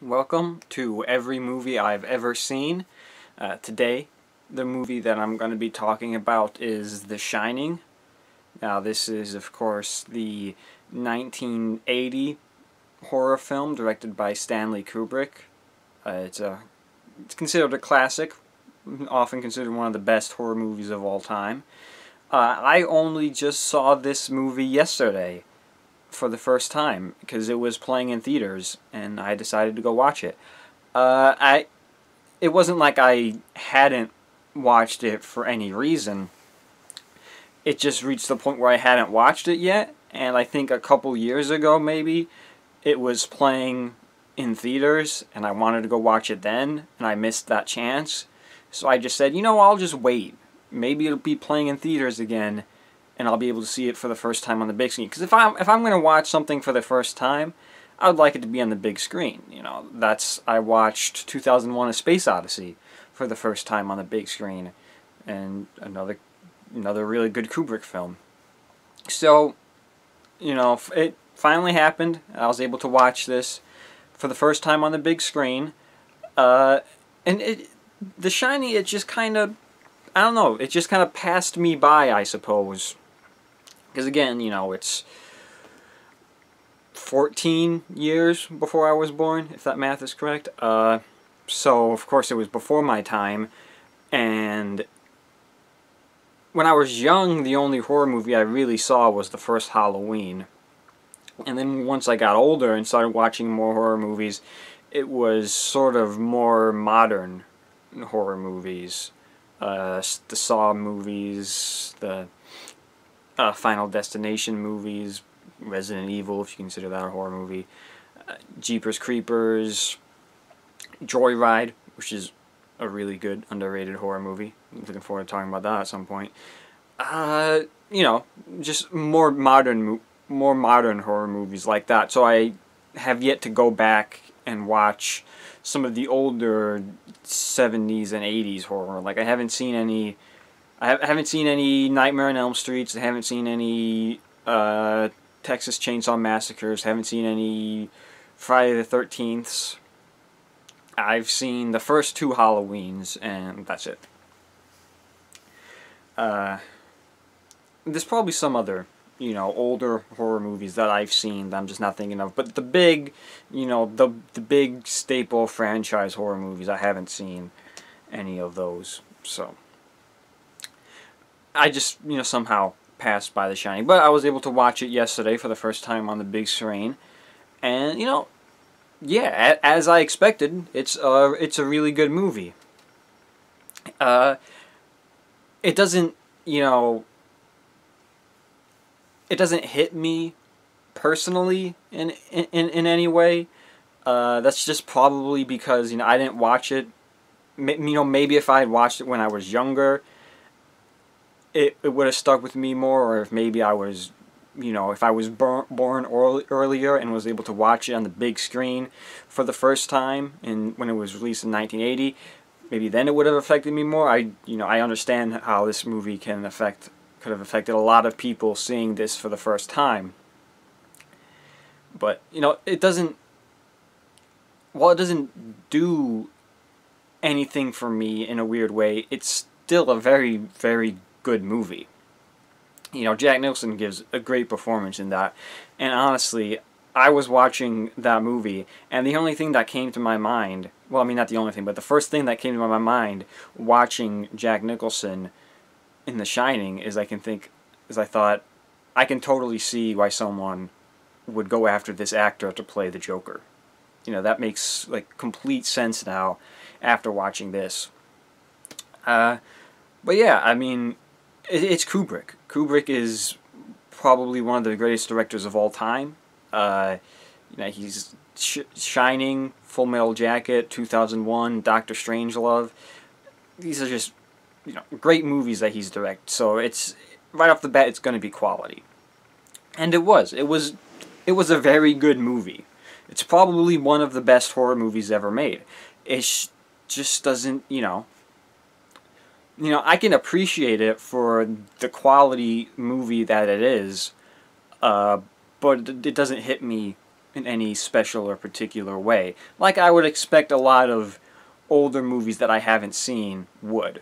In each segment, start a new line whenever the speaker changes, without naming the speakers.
Welcome to Every Movie I've Ever Seen. Today, the movie that I'm going to be talking about is The Shining. Now, this is, of course, the 1980 horror film directed by Stanley Kubrick. It's considered a classic, often considered one of the best horror movies of all time. I only just saw this movie yesterday for the first time because it was playing in theaters and I decided to go watch it. It wasn't like I hadn't watched it for any reason. It just reached the point where I hadn't watched it yet, and I think a couple years ago maybe it was playing in theaters and I wanted to go watch it then and I missed that chance. So I just said, I'll just wait. Maybe it'll be playing in theaters again and I'll be able to see it for the first time on the big screen. Because if I'm going to watch something for the first time, I would like it to be on the big screen. I watched 2001: A Space Odyssey for the first time on the big screen, and another really good Kubrick film. So, it finally happened. I was able to watch this for the first time on the big screen, The Shining, it just kind of, I don't know, it just kind of passed me by, I suppose. Because again, it's 14 years before I was born, if that math is correct. So, of course, it was before my time. And when I was young, the only horror movie I really saw was the first Halloween. And then once I got older and started watching more horror movies, it was sort of more modern horror movies. The Saw movies, the Final Destination movies, Resident Evil, if you consider that a horror movie, Jeepers Creepers, Joyride, which is a really good, underrated horror movie. I'm looking forward to talking about that at some point. Just more modern horror movies like that. So I have yet to go back and watch some of the older 70s and 80s horror. Like, I haven't seen any Nightmare on Elm Streets. I haven't seen any Texas Chainsaw Massacres. I haven't seen any Friday the 13ths. I've seen the first two Halloweens, and that's it. There's probably some other, older horror movies that I've seen that I'm just not thinking of. But the big, the big staple franchise horror movies, I haven't seen any of those. So I just, somehow passed by The Shining. But I was able to watch it yesterday for the first time on the big screen. And, yeah, as I expected, it's a really good movie. It doesn't, it doesn't hit me personally in any way. That's just probably because, I didn't watch it. Maybe if I had watched it when I was younger, it would have stuck with me more, or if maybe I was, if I was born earlier and was able to watch it on the big screen for the first time when it was released in 1980, maybe then it would have affected me more. I understand how this movie could have affected a lot of people seeing this for the first time. But, it doesn't do anything for me in a weird way. It's still a very, very good movie. Jack Nicholson gives a great performance in that. And honestly, I was watching that movie, and the only thing that came to my mind, well, I mean, not the only thing, but the first thing that came to my mind watching Jack Nicholson in The Shining is I thought, I can totally see why someone would go after this actor to play the Joker. That makes, complete sense now after watching this. But yeah, I mean, it's Kubrick. Kubrick is probably one of the greatest directors of all time. He's Shining, Full Metal Jacket, 2001, Doctor Strangelove. These are just, great movies that he's directed. So it's, right off the bat, it's going to be quality. And it was. It was a very good movie. It's probably one of the best horror movies ever made. It just doesn't, I can appreciate it for the quality movie that it is, but it doesn't hit me in any special or particular way, like I would expect a lot of older movies that I haven't seen would.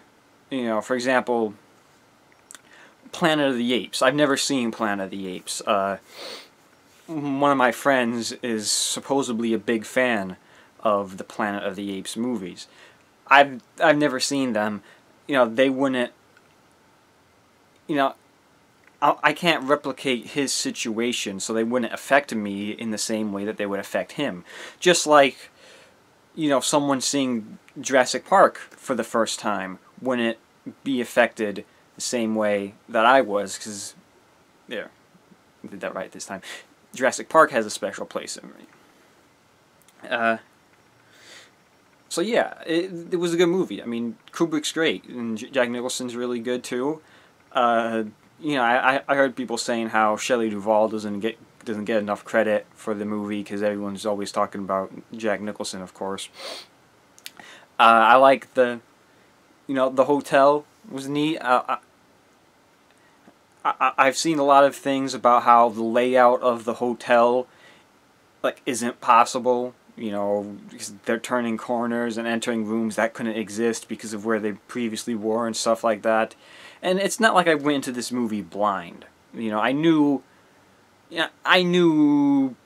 You know, for example, Planet of the Apes. I've never seen Planet of the Apes. One of my friends is supposedly a big fan of the Planet of the Apes movies. I've never seen them. You know, they wouldn't. You know, I can't replicate his situation, so they wouldn't affect me in the same way that they would affect him. Just like, you know, someone seeing Jurassic Park for the first time wouldn't be affected the same way that I was, because, yeah, I did that right this time. Jurassic Park has a special place in me. So yeah, it was a good movie. I mean, Kubrick's great, and Jack Nicholson's really good too. You know, I heard people saying how Shelley Duvall doesn't get enough credit for the movie because everyone's always talking about Jack Nicholson, of course. I like the hotel was neat. I've seen a lot of things about how the layout of the hotel, like, isn't possible. You know, because they're turning corners and entering rooms that couldn't exist because of where they previously were and stuff like that. And it's not like I went into this movie blind. You know, I knew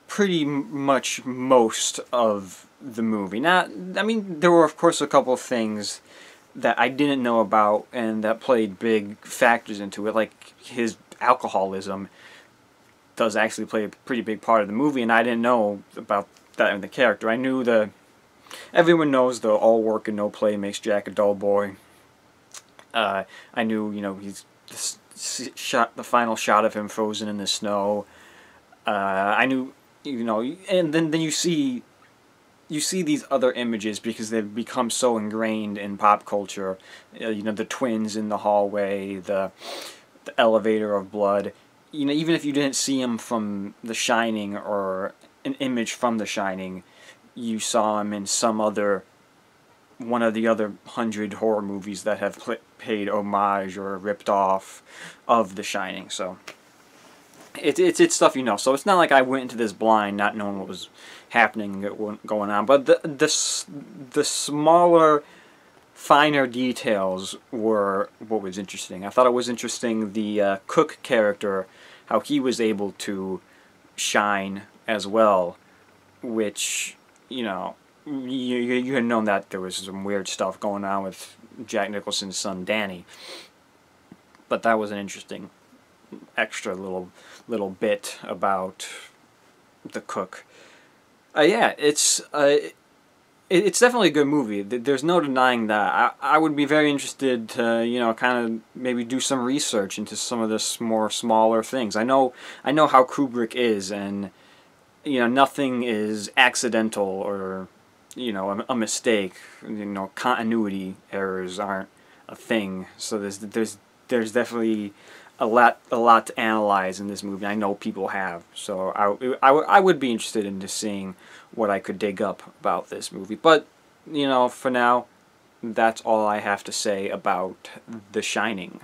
pretty much most of the movie. Now, I mean, there were of course a couple of things that I didn't know about and that played big factors into it, like his alcoholism does actually play a pretty big part of the movie, and I didn't know about that in the character. I knew everyone knows the all work and no play makes Jack a dull boy. I knew, you know, he's the final shot of him frozen in the snow. I knew, you know, and then you see these other images because they've become so ingrained in pop culture. You know, the twins in the hallway, the elevator of blood. You know, even if you didn't see him from The Shining or an image from The Shining, you saw him in one of the other 100 horror movies that have paid homage or ripped off of The Shining. So it's stuff you know. So it's not like I went into this blind, not knowing what was happening, going on. But the smaller, finer details were what was interesting. I thought it was interesting the Cook character, how he was able to shine as well, which, you know, you had known that there was some weird stuff going on with Jack Nicholson's son Danny, but that was an interesting extra little bit about the Cook. Yeah, it's definitely a good movie. There's no denying that. I would be very interested to, you know, kind of maybe do some research into some of this more smaller things. I know how Kubrick is, and, you know, nothing is accidental or, you know, a mistake. You know, continuity errors aren't a thing. So there's definitely a lot to analyze in this movie. I know people have. So I would be interested in just seeing what I could dig up about this movie. But, you know, for now, that's all I have to say about The Shining.